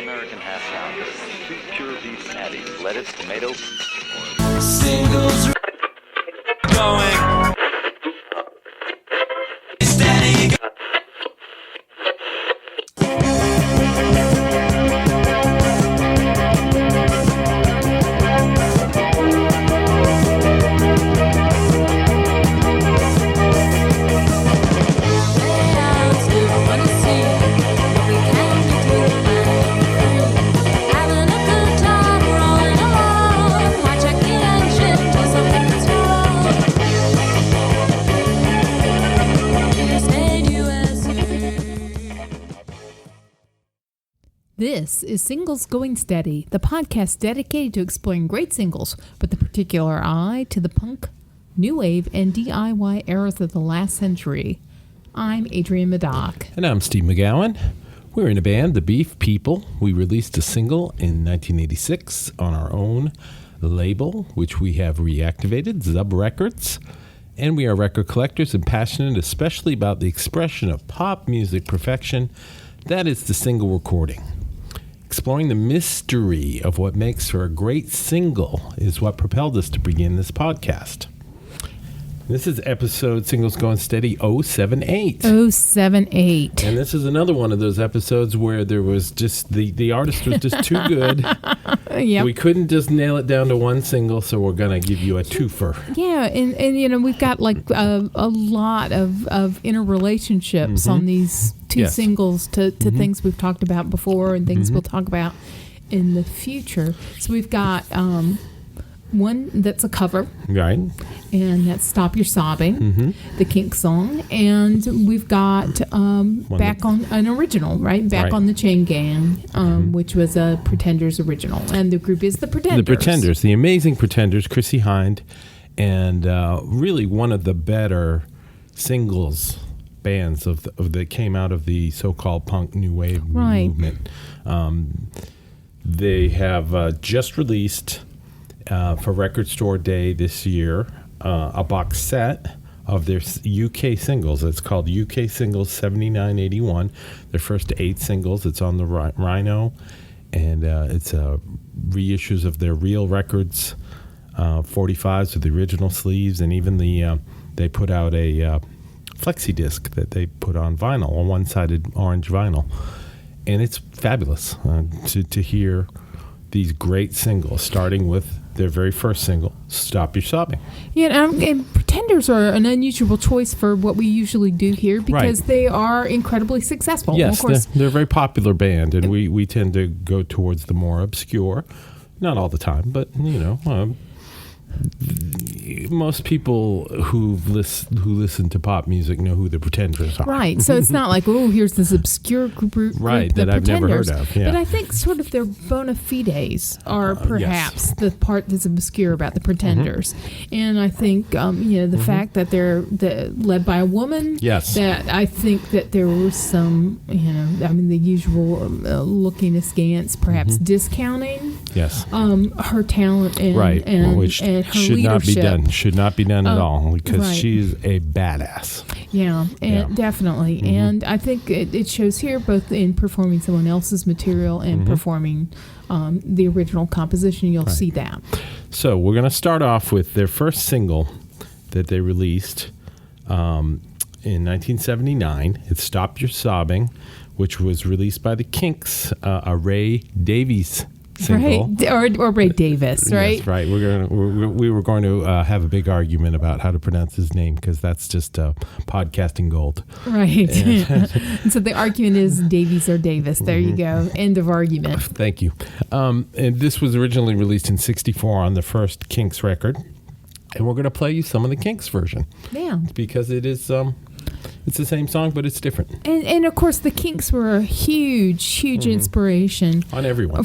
American half pound of 2 pure beef patties, lettuce, tomato. Singles going steady. This is Singles Going Steady, the podcast dedicated to exploring great singles with a particular eye to the punk, new wave, and DIY eras of the last century. I'm Adrienne Meddock. And I'm Steve McGowan. We're in a band, The Beef People. We released a single in 1986 on our own label, which we have reactivated, Zub Records. And we are record collectors and passionate especially about the expression of pop music perfection. That is the single recording. Exploring the mystery of what makes for a great single is what propelled us to begin this podcast. This is episode Singles Going Steady 078. 078. And this is another one of those episodes where there was just, the artist was just too good. Yep. We couldn't just nail it down to one single, so we're going to give you a twofer. Yeah, and you know, we've got like a lot of interrelationships on these two singles to things we've talked about before and things we'll talk about in the future. So we've got one that's a cover. Right. And that's Stop Your Sobbing, the Kinks song. And we've got back on an original, right? Back on the Chain Gang, which was a Pretenders original. And the group is the Pretenders. The Pretenders, the amazing Pretenders, Chrissie Hynde, and really one of the better singles bands that came out of the so-called punk new wave movement. They have just released for Record Store Day this year a box set of their UK singles. It's called UK Singles 7981. Their first 8 singles. It's on the Rhino, and it's reissues of their Real Records 45s with the original sleeves, and even they put out a flexi disc that they put on vinyl, a one-sided orange vinyl, and it's fabulous to hear these great singles, starting with their very first single, Stop Your Sobbing. Yeah, and Pretenders are an unusual choice for what we usually do here because they are incredibly successful. Yes, of course, they're a very popular band, and we tend to go towards the more obscure. Not all the time, but, you know, most people who listen to pop music know who the Pretenders are. Right. So it's not like, oh, here's this obscure group right, that I've never heard of. Yeah. But I think sort of their bona fides are perhaps the part that's obscure about the Pretenders. And I think, you know, the fact that they're led by a woman. Yes. That I think that there was some, you know, I mean, the usual looking askance, perhaps discounting. Yes. Her talent and her should leadership. Should not be done at all, because she's a badass. Yeah, and definitely. And I think it shows here both in performing someone else's material and performing the original composition. You'll see that. So we're going to start off with their first single that they released in 1979. It's Stop Your Sobbing, which was released by the Kinks, a Ray Davies single. Right, or Ray Davis, right? Yes, right. We were going to have a big argument about how to pronounce his name, because that's just podcasting gold. Right. And so the argument is Davies or Davis. There you go. End of argument. Thank you. And this was originally released in '64 on the first Kinks record, and we're going to play you some of the Kinks version. Yeah. Because it is. It's the same song, but it's different. And of course, the Kinks were a huge inspiration on everyone.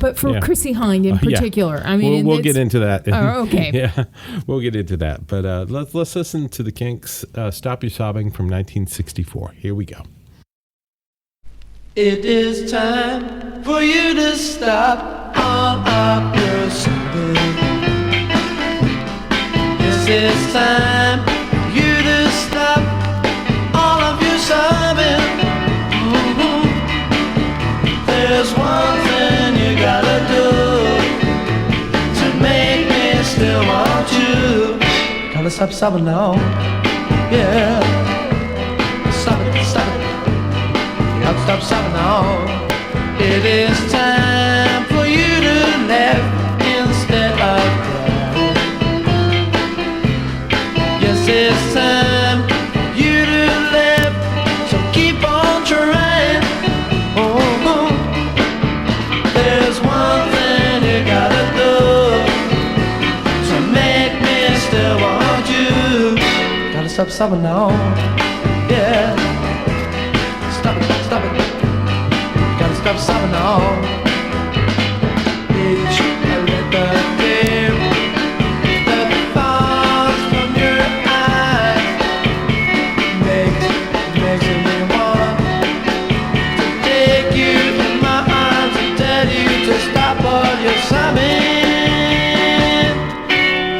But for Chrissie Hynde in particular. Yeah. I mean, we'll get into that. Oh, okay. Yeah, we'll get into that. But let's listen to the Kinks' "Stop Your Sobbing" from 1964. Here we go. It is time for you to stop all of your sobbing. This is time for you to stop all of your sobbing. There's one stop sobbing now. Yeah. Stop it, stop it. Gotta stop sobbing now. It is time for you to laugh instead of cry. Yes, it's time for you to laugh, so keep on trying. Oh, there's one thing you gotta do to make me still want you. Gotta stop sobbing now. Yeah. Stop it, stop it. Gotta stop sobbing now. Each little tear that falls from your eyes makes me want to take you in my arms and tell you to stop all your sobbing.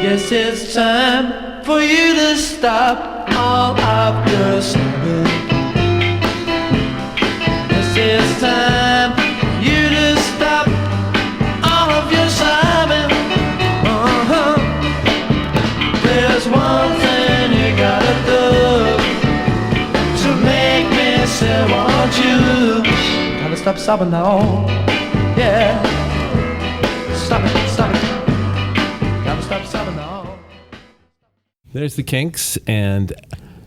Yes, it's time for you to stop all of your sobbing. It's time for you to stop all of your sobbing. There's one thing you gotta do to make me still want you. Gotta stop sobbing now. Yeah. Stop it, stop it. Gotta stop sobbing now. There's the Kinks. And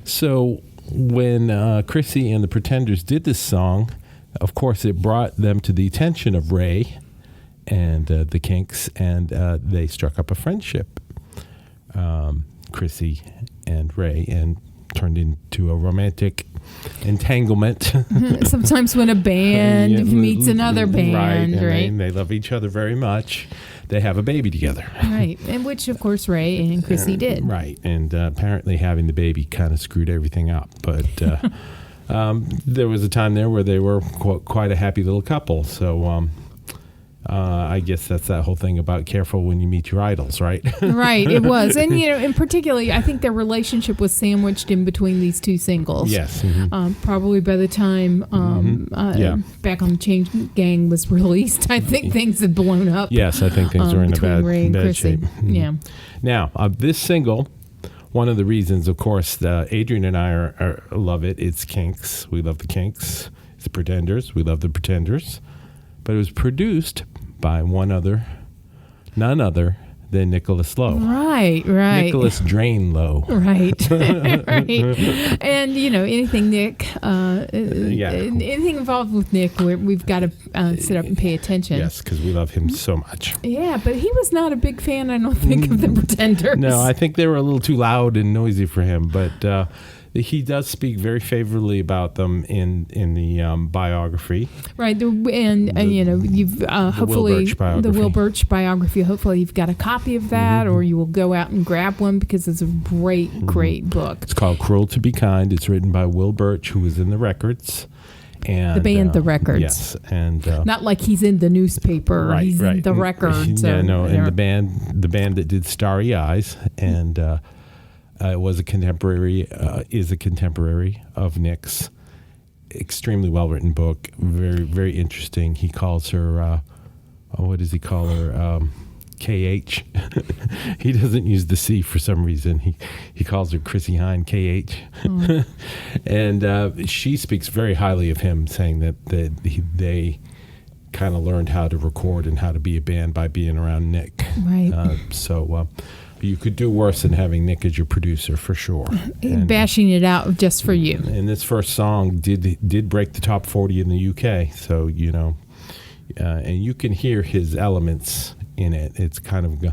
so when Chrissie and the Pretenders did this song, of course, it brought them to the attention of Ray and the Kinks, and they struck up a friendship, Chrissie and Ray, and turned into a romantic entanglement. Sometimes when a band meets another band, right? They love each other very much. They have a baby together. Right, and which, of course, Ray and Chrissie did. Right, and apparently having the baby kind of screwed everything up, but... there was a time there where they were quite a happy little couple. So I guess that's that whole thing about careful when you meet your idols, right? Right, it was. And, and particularly, I think their relationship was sandwiched in between these two singles. Yes. Probably by the time Back on the Chain Gang was released, I think things had blown up. Yes, I think things were in a bad shape. Yeah. Now, this single... One of the reasons, of course, Adrienne and I love it. It's Kinks. We love the Kinks. It's the Pretenders. We love the Pretenders. But it was produced by none other than Nicholas Lowe. Right. Nicholas Drain Lowe. Right. And, anything Nick, anything involved with Nick, we've got to sit up and pay attention. Yes, because we love him so much. Yeah, but he was not a big fan, I don't think, of the Pretenders. No, I think they were a little too loud and noisy for him, but... he does speak very favorably about them in the biography. Right, you've hopefully the Will Birch biography. Hopefully, you've got a copy of that, or you will go out and grab one because it's a great book. It's called "Cruel to Be Kind." It's written by Will Birch, who was in the Records. And, the band, the Records. Yes, and not like he's in the newspaper. Right, he's in the Records. And the band that did Starry Eyes, and. Was a contemporary, is a contemporary of Nick's. Extremely well-written book, very, very interesting. He calls her, what does he call her? KH. He doesn't use the C for some reason. He calls her Chrissie Hynde, KH. Oh. And she speaks very highly of him, saying that they kind of learned how to record and how to be a band by being around Nick. Right. You could do worse than having Nick as your producer, for sure. And, bashing it out just for you. And this first song did break the top 40 in the UK. So, and you can hear his elements in it. It's kind of,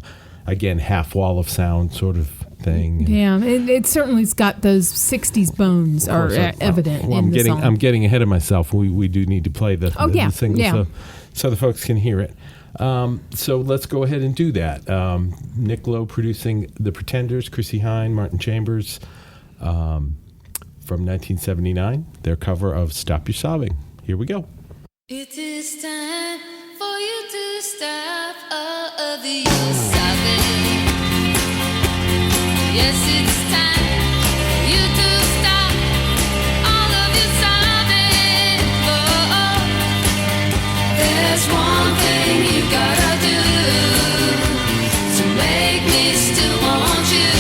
again, half wall of sound sort of thing. Yeah, it certainly's got those 60s bones are evident in the song. I'm getting ahead of myself. We do need to play the single so the folks can hear it. So let's go ahead and do that. Nick Lowe producing The Pretenders, Chrissie Hynde, Martin Chambers, from 1979, their cover of Stop Your Sobbing. Here we go. It is time for you to stop all of your sobbing. Yes, it's time for you to stop all of your sobbing. Oh, there's one thing you gotta do to make me still want you.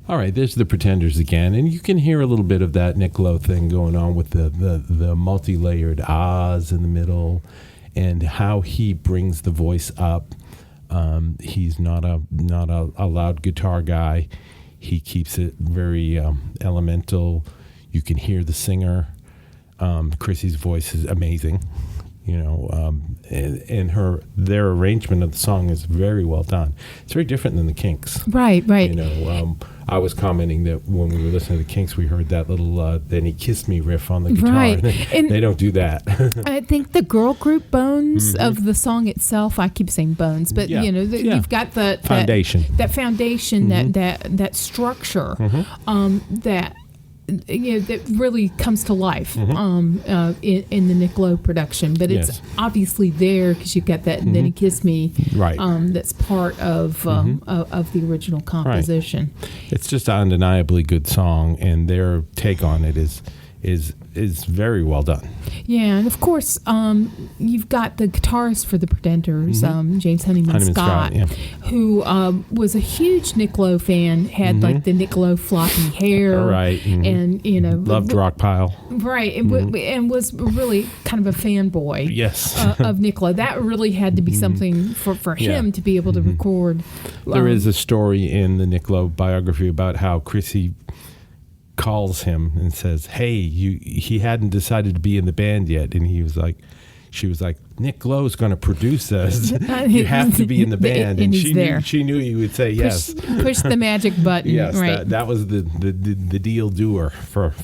All right, there's the Pretenders again, and you can hear a little bit of that Nick Lowe thing going on with the multi-layered ahs in the middle, and how he brings the voice up. He's not a loud guitar guy. He keeps it very elemental. You can hear the singer. Chrissie's voice is amazing, and their arrangement of the song is very well done. It's very different than the Kinks. Right. I was commenting that when we were listening to the Kinks, we heard that little "Then He Kissed Me" riff on the guitar. Right. And they don't do that. I think the girl group bones of the song itself, I keep saying bones, but you've got the foundation. That foundation, that structure, that that really comes to life in the Nick Lowe production. But it's obviously there because you've got that "Then He Kissed Me," right? That's part of the original composition. Right. It's just an undeniably good song, and their take on it is very well done. Yeah, and of course, you've got the guitarist for the Pretenders, James Honeyman Scott, who was a huge Nick Lowe fan, had like the Nick Lowe floppy hair, right, and loved Rockpile, right, and was really kind of a fanboy, of Nick Lowe. That really had to be something for him to be able to record. There is a story in the Nick Lowe biography about how Chrissie calls him and says, "Hey, he hadn't decided to be in the band yet," and she was like, "Nick Lowe's going to produce us. You have to be in the band." And she knew he would say yes. Push the magic button. Yes, right. that was the deal doer for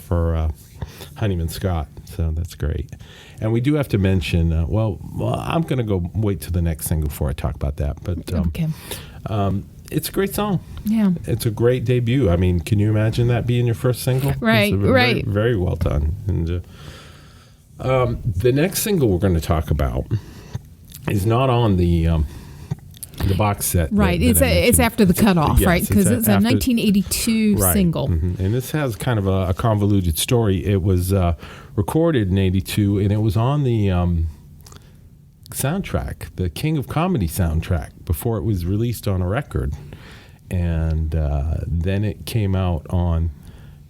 Honeyman Scott. So that's great. And we do have to mention. Well, I'm going to go wait till the next single before I talk about that. But okay. It's a great song. Yeah. It's a great debut. I mean, can you imagine that being your first single? Right, Very, very well done. And the next single we're going to talk about is not on the box set. Right. It's after the cutoff, right? Because it's a 1982 single. Mm-hmm. And this has kind of a convoluted story. It was recorded in 82, and it was on the soundtrack, the King of Comedy soundtrack, before it was released on a record, and then it came out on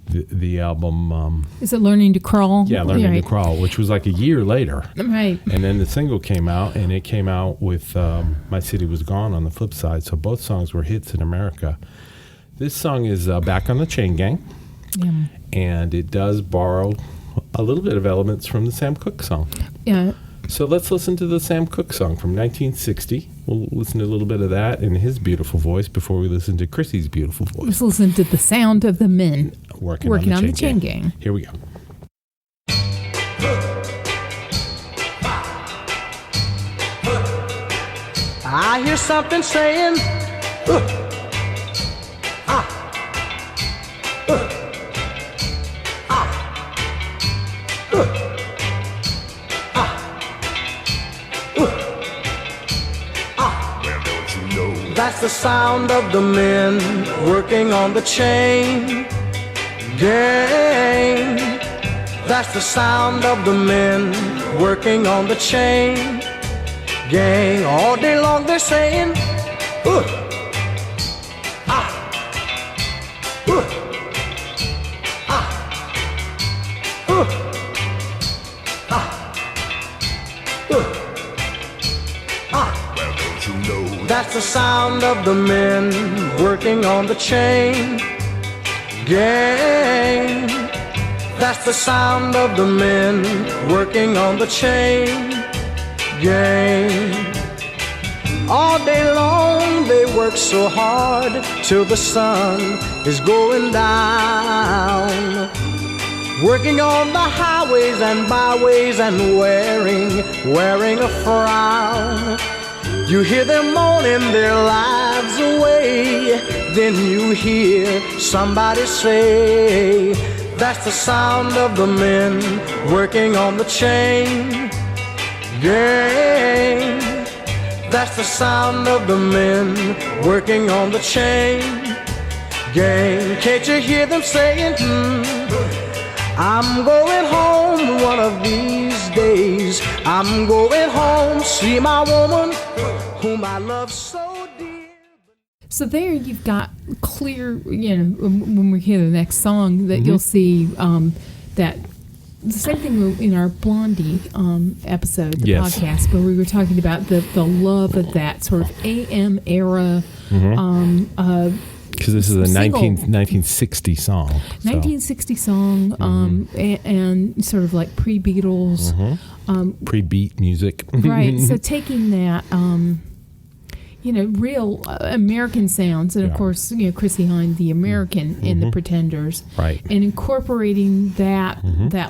the album. Is it Learning to Crawl? Yeah, Learning to Crawl, which was like a year later. Right. And then the single came out, and it came out with My City Was Gone on the flip side. So both songs were hits in America. This song is Back on the Chain Gang, and it does borrow a little bit of elements from the Sam Cooke song. Yeah. So let's listen to the Sam Cooke song from 1960. We'll listen to a little bit of that in his beautiful voice before we listen to Chrissie's beautiful voice. Let's listen to the sound of the men working on the chain gang. Here we go. I hear something saying, That's the sound of the men working on the chain gang. That's the sound of the men working on the chain gang. All day long they're saying, That's the sound of the men working on the chain gang. That's the sound of the men working on the chain gang. All day long they work so hard till the sun is going down, working on the highways and byways and wearing a frown. You hear them moaning their lives away, then you hear somebody say, that's the sound of the men working on the chain gang. That's the sound of the men working on the chain gang. Can't you hear them saying, I'm going home one of these days. I'm going home, see my woman whom I love so dear. So there you've got clear, when we hear the next song, that you'll see that the same thing in our Blondie episode, the Yes. podcast, where we were talking about the love of that sort of AM era. Because this is a single. 1960 song. So. 1960 song, and sort of like pre-Beatles. Pre-beat music. Right. So taking that, real American sounds, and of Yeah. course, Chrissie Hynde, the American in the Pretenders, Right. and incorporating that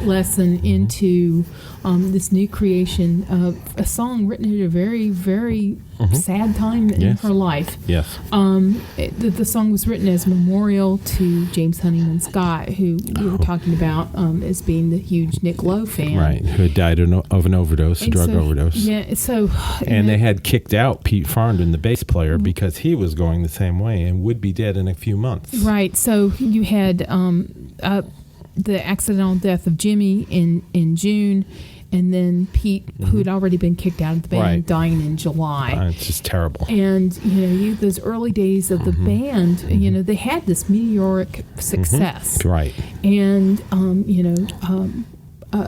lesson into this new creation of a song written at a very, very sad time in Yes. her life. Yes. The song was written as a memorial to James Honeyman Scott, who we were talking about as being the huge Nick Lowe fan. Right. Who had died of an overdose, a And drug so- overdose. Yeah. So. And they had kicked out Pete Farndon, the bass player, because he was going the same way and would be dead in a few months. Right. So you had the accidental death of Jimmy in June, and then Pete, who had already been kicked out of the band, Right. dying in July. It's just terrible. And those early days of the band, they had this meteoric success, Right. and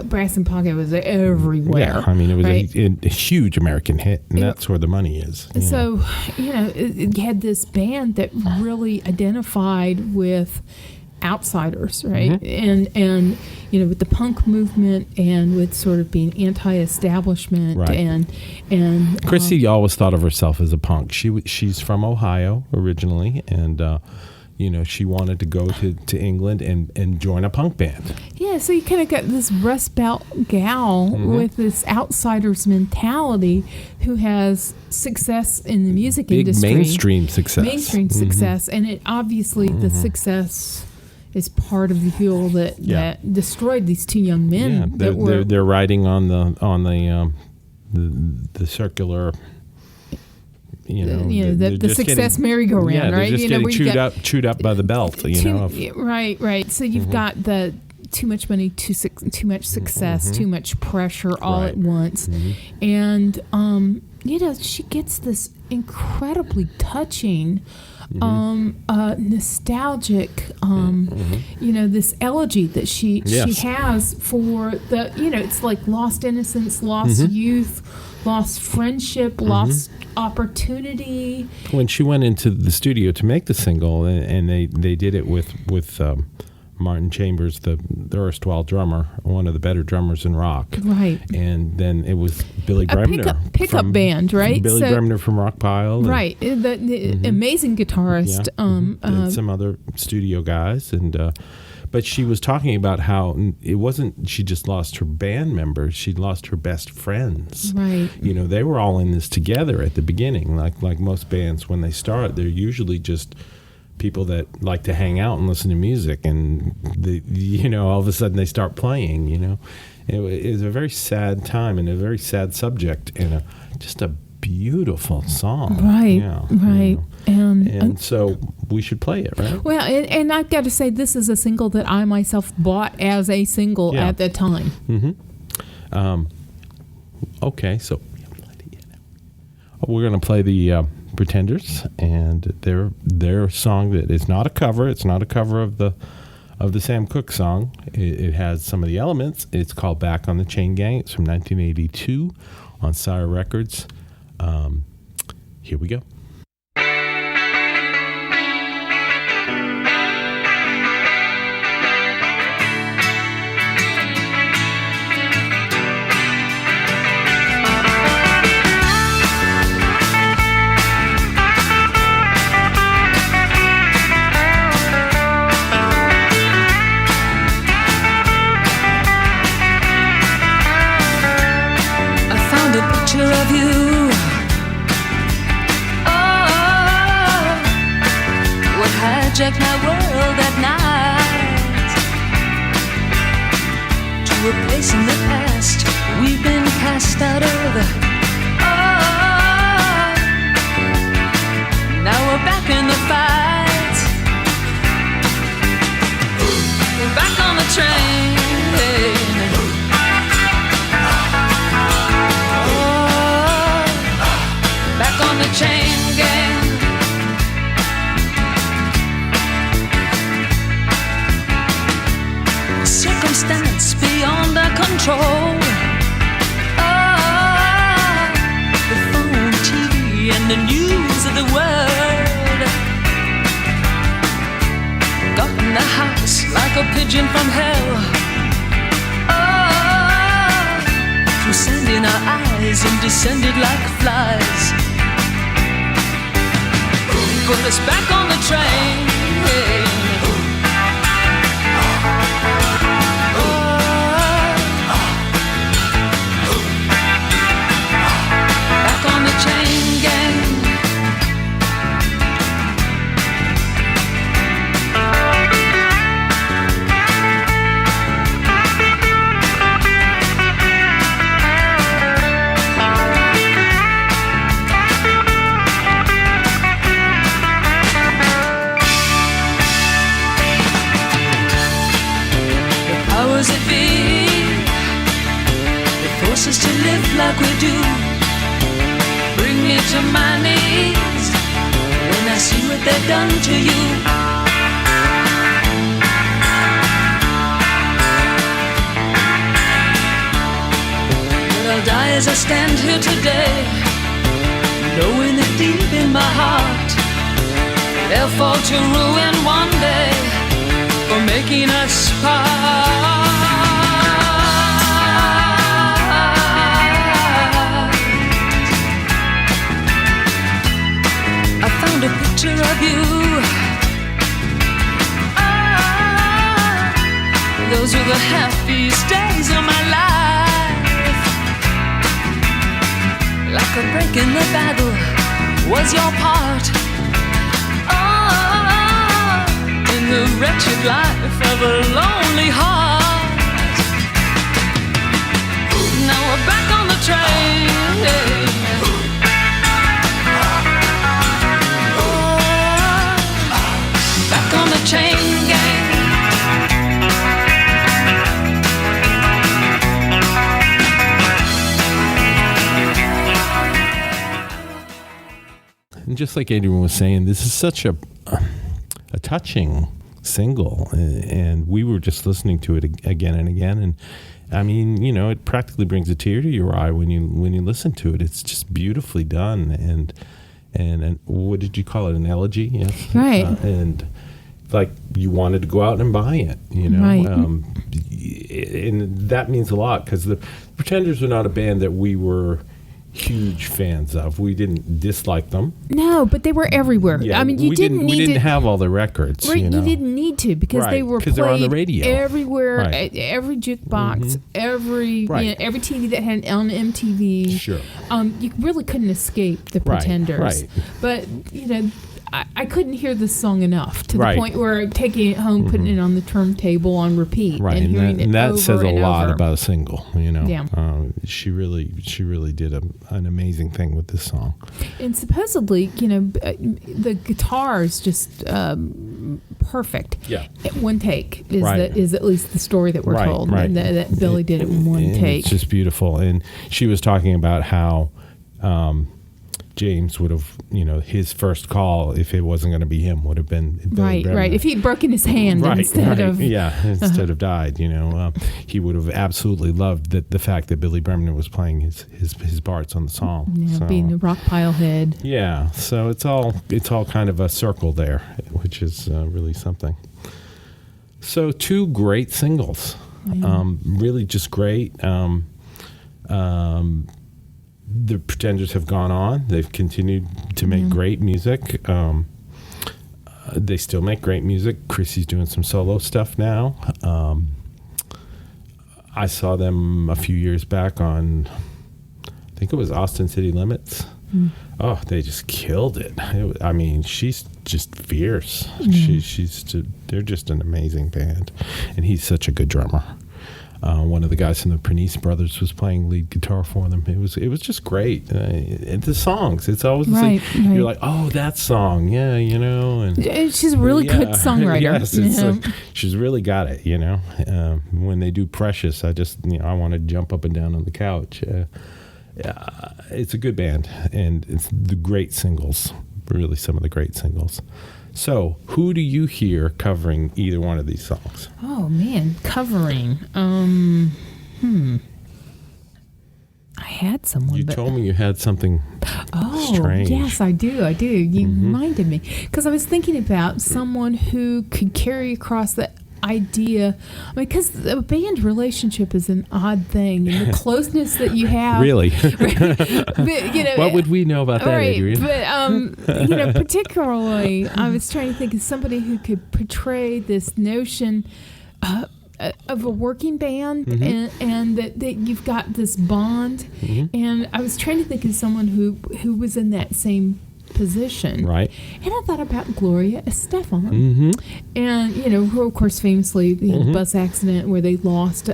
Brass and Pocket was everywhere. Yeah. I mean, it was right? a huge American hit, and that's where the money is. you know. So, it had this band that really identified with outsiders, right? And with the punk movement and with sort of being anti-establishment. Right. And Chrissie always thought of herself as a punk. She's from Ohio originally, and she wanted to go to England and join a punk band. yeah, so you kind of got this Rust Belt gal with this outsider's mentality who has success in the music Big industry. mainstream success. Mainstream success, and it obviously the success is part of the fuel that destroyed these two young men. Yeah, that were they're riding on the circular. the just success getting- merry-go-round, yeah, right? They're just where getting you got chewed up by the belt. right. So you've got the too much money, too much success, too much pressure all Right. at once, and she gets this incredibly touching. Nostalgic, this elegy that she Yes. has for the, it's like lost innocence, lost youth, lost friendship, lost opportunity. When she went into the studio to make the single, and they did it with Martin Chambers, the erstwhile drummer, one of the better drummers in rock. Right. And then it was Billy A Bremner. pickup band, right? Billy So- Bremner from Rockpile. and- Right. The amazing guitarist. and some other studio guys. But she was talking about how it wasn't she just lost her band members, she lost her best friends. Right. They were all in this together at the beginning. Like most bands, when they start, they're usually just people that like to hang out and listen to music, and all of a sudden they start playing. It was a very sad time and a very sad subject, and just a beautiful song. Right. Yeah, Right. And so we should play it, right? Well, and I've got to say, this is a single that I myself bought as a single Yeah. at the time. Okay, so we're going to play the Pretenders and their song that is not a cover. It's not a cover of the Sam Cooke song. It has some of the elements. It's called Back on the Chain Gang. It's from 1982 on Sire Records. Here we go. I found a picture of you. Oh, what hijacked my world at night. To a place in the past we've been cast out of. Oh, now we're back in the fight. We're back on the train. Back on the chain gang. origin from hell. Oh, through sand in our eyes and descended like flies. Put us back on the train. Back on the chain gang. Powers that be, they force us to live like we do. Bring me to my knees when I see what they've done to you. But I'll die as I stand here today, knowing that deep in my heart they'll fall to ruin one day for making us part. I found a picture of you. Ah, those were the happiest days of my life. Like a break in the battle was your part. The wretched life of a lonely heart. Now we're back on the train. Oh, back on the chain gang. And just like Adrienne was saying, this is such a touching single, and we were just listening to it again and again, and I mean, you know, it practically brings a tear to your eye when you listen to it. It's just beautifully done, and what did you call it? An elegy, yes, right? And like you wanted to go out and buy it, you know, right. And that means a lot because the Pretenders are not a band that we were huge fans of. We didn't dislike them. No, but they were everywhere. Yeah, I mean, we didn't have all the records. Right, you know? you didn't need to because Right, they were 'cause played they're on the radio. everywhere, Right. every jukebox, every Right. you know, every TV that had on MTV. Sure. You really couldn't escape the Right, Pretenders. right. But you know, I couldn't hear this song enough to Right. the point where taking it home, putting it on the turntable on repeat, Right, and hearing and that it over says a and lot over. about a single. You know, Yeah. She really did an amazing thing with this song. And supposedly, you know, the guitar is just perfect. Yeah. One take is Right. is at least the story that we're Right, told, right. and that Billy did it in one And take. It's just beautiful. And she was talking about how James would have, you know, his first call, if it wasn't going to be him, would have been Billy Right. Bremner. If he'd broken his hand instead of instead of died, you know, he would have absolutely loved the fact that Billy Bremner was playing his parts on the song. Yeah, So, being the rock pile head. yeah, so it's all kind of a circle there, which is really something. So 2 great singles, really just great. The Pretenders have gone on. They've continued to make great music. They still make great music. Chrissie's doing some solo stuff now. I saw them a few years back on, I think it was Austin City Limits. Oh, they just killed it. I mean, she's just fierce. They're just an amazing band, and he's such a good drummer. One of the guys from the Pernice Brothers was playing lead guitar for them. It was just great. And the songs, it's always the same. Right. You're like, oh, that song, yeah, you know. And She's a really good songwriter. Yes, it's Yeah. like, she's really got it, you know. When they do Precious, I just, you know, I want to jump up and down on the couch. It's a good band, and it's the great singles, really some of the great singles. So, who do you hear covering either one of these songs? Oh man, covering. I had someone. You but told me you had something strange. Yes, I do. You reminded me because I was thinking about someone who could carry across that. idea, because a band relationship is an odd thing, and the closeness that you have. Really? But, you know, What would we know about that, right, Adrienne? but you know, particularly, I was trying to think of somebody who could portray this notion of a working band, and that you've got this bond, and I was trying to think of someone who was in that same position, Right. And I thought about Gloria Estefan, and you know, who of course famously the bus accident where they lost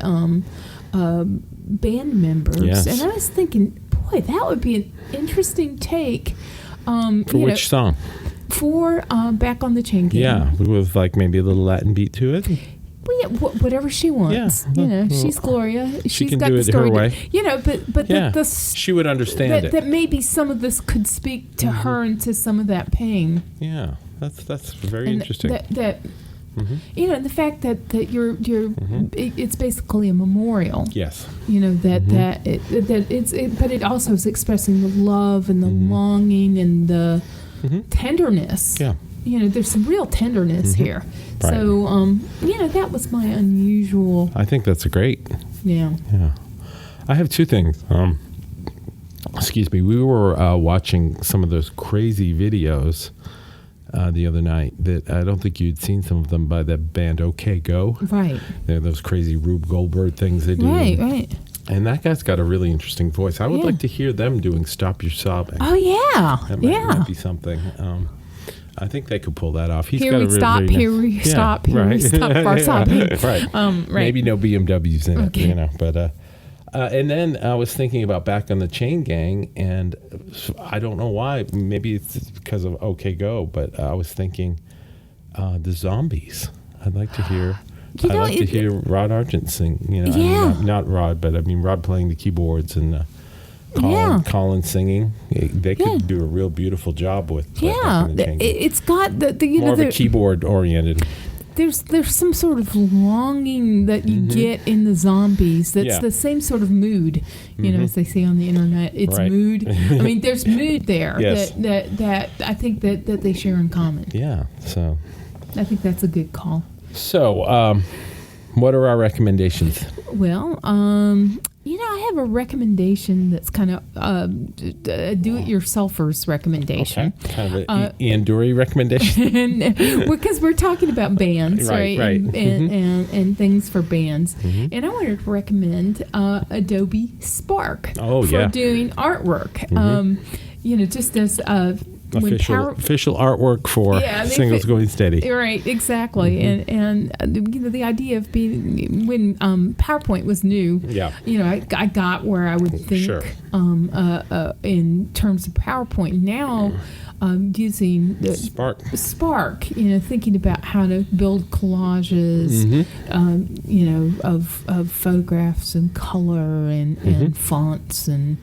band members, Yes. and I was thinking, boy, that would be an interesting take. For which song? For Back on the Chain Gang. Yeah, with like maybe a little Latin beat to it. Well, yeah, whatever she wants. Yeah. You know, she's Gloria. She She's can got do the it story. her way. You know, but Yeah, the she would understand it. that maybe some of this could speak to her and to some of that pain. Yeah, that's very And interesting. That you know, and the fact that it's basically a memorial. Yes. You know that but it also is expressing the love and the longing and the tenderness. Yeah. You know, there's some real tenderness here. Right. So, you know, that was my unusual. I think that's great. Yeah. Yeah. I have two things. Excuse me. We were watching some of those crazy videos the other night that I don't think you'd seen some of them by the band OK Go. Right. They're those crazy Rube Goldberg things they do. Right. And that guy's got a really interesting voice. I would Yeah. like to hear them doing Stop Your Sobbing. Oh, yeah. That might be something. I think they could pull that off. He's Here got we a really stop, nice- here we stop, here we right. stop, our sobbing. Right. Right. Maybe no BMWs in Okay. it, you know. But and then I was thinking about Back on the Chain Gang, and I don't know why. Maybe it's because of OK Go, but I was thinking the Zombies. I'd like to hear. You I'd know, like to hear Rod Argent sing. You know, Yeah. I mean, not Rod, but I mean Rod playing the keyboards and. Colin singing. They could do a real beautiful job with. Back on the Chain Gang. It's got the you More know of a keyboard oriented. there's some sort of longing that you get in the Zombies that's Yeah. the same sort of mood, you know, as they say on the internet. It's Right. mood. I mean, there's mood there Yes. that I think that they share in common. Yeah. So. I think that's a good call. So, what are our recommendations? Well, you know, I have a recommendation that's kind of a do-it-yourselfer's recommendation. Kind of an Ian Dury recommendation. Because we're talking about bands, Right, right? right. And things for bands. And I wanted to recommend Adobe Spark Oh, for yeah. doing artwork. You know, just as when Official artwork for Yeah, they Singles fit- Going Steady. Right, exactly, and you know, the idea of being when PowerPoint was new. Yeah. You know, I got where I would think Sure. in terms of PowerPoint now. Using the Spark, you know, thinking about how to build collages, you know, of photographs and color and fonts and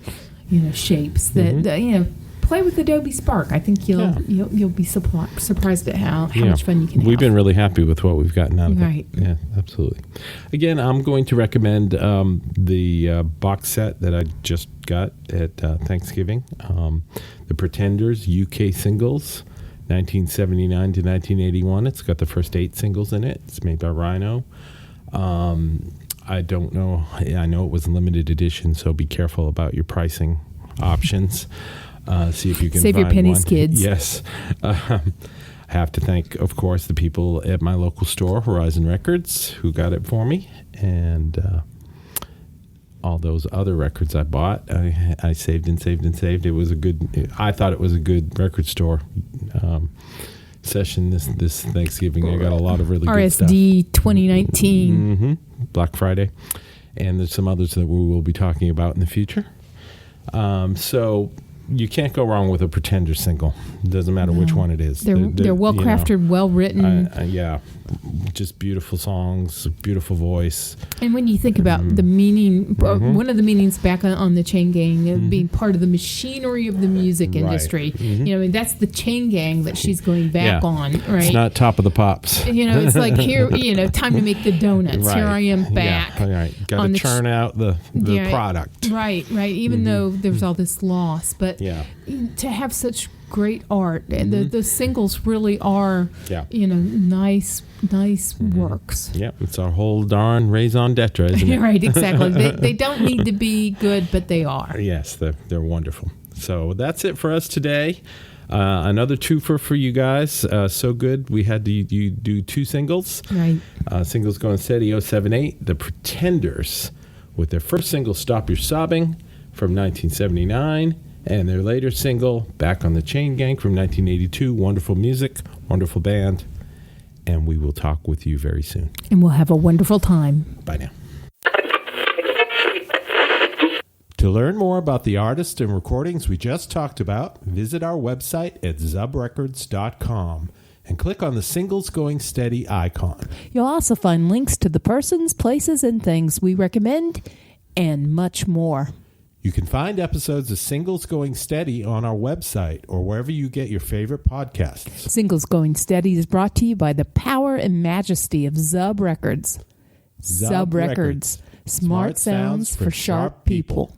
you know shapes that you know. Play with Adobe Spark. I think you'll be surprised at how much fun you can have. We've been really happy with what we've gotten out of Right. it. Yeah, absolutely. Again, I'm going to recommend the box set that I just got at Thanksgiving. The Pretenders UK Singles, 1979 to 1981. It's got the first 8 singles in it. It's made by Rhino. I don't know. I know it was limited edition, so be careful about your pricing options. See if you can Save your find pennies, one. kids. Yes. I have to thank, of course, the people at my local store, Horizon Records, who got it for me, and all those other records I bought. I saved and saved and saved. It was I thought it was a good record store session this Thanksgiving. I got a lot of really good stuff. RSD 2019. Black Friday, and there's some others that we will be talking about in the future. So you can't go wrong with a Pretender single. It doesn't matter which one it is. They're well crafted, well written. Yeah, just beautiful songs, beautiful voice. And when you think about the meaning, one of the meanings back on the Chain Gang of being part of the machinery of the music industry, you know, I mean, that's the Chain Gang that she's going back on, right? It's not Top of the Pops. You know, it's like here, you know, time to make the donuts. Right. Here I am back. Yeah, right. Got to churn out the product. Right. Even though there's all this loss, but but to have such great art, and the singles really are, nice works. Yeah, it's our whole darn raison d'etre, isn't it? Right, exactly. They don't need to be good, but they are. Yes, they're wonderful. So that's it for us today. Another twofer for you guys. So good. We had to do two singles. Right. Singles Going Steady 078. The Pretenders with their first single, Stop Your Sobbing, from 1979. And their later single, Back on the Chain Gang, from 1982. Wonderful music, wonderful band. And we will talk with you very soon. And we'll have a wonderful time. Bye now. To learn more about the artists and recordings we just talked about, visit our website at zubrecords.com and click on the Singles Going Steady icon. You'll also find links to the persons, places, and things we recommend, and much more. You can find episodes of Singles Going Steady on our website or wherever you get your favorite podcasts. Singles Going Steady is brought to you by the power and majesty of Zub Records. Zub Records. Smart sounds for sharp people.